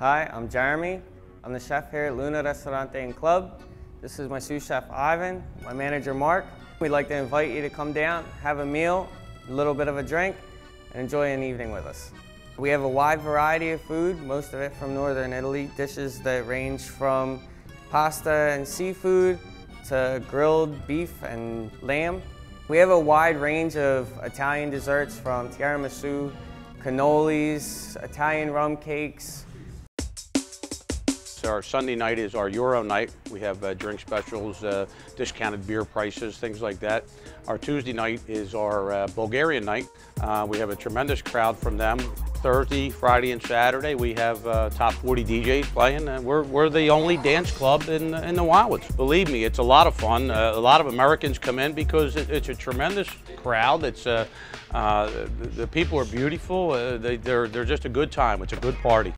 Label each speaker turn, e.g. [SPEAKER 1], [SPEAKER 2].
[SPEAKER 1] Hi, I'm Jeremy. I'm the chef here at Luna Restaurante and Club. This is my sous chef Ivan, my manager Mark. We'd like to invite you to come down, have a meal, a little bit of a drink, and enjoy an evening with us. We have a wide variety of food, most of it from Northern Italy, dishes that range from pasta and seafood to grilled beef and lamb. We have a wide range of Italian desserts from tiramisu, cannolis, Italian rum cakes.
[SPEAKER 2] Our Sunday night is our Euro night. We have drink specials, discounted beer prices, things like that. Our Tuesday night is our Bulgarian night. We have a tremendous crowd from them. Thursday, Friday, and Saturday we have top 40 DJs playing. We're the only dance club in the Wildwoods. Believe me, it's a lot of fun. A lot of Americans come in because it's a tremendous crowd. It's the people are beautiful. They're just a good time. It's a good party.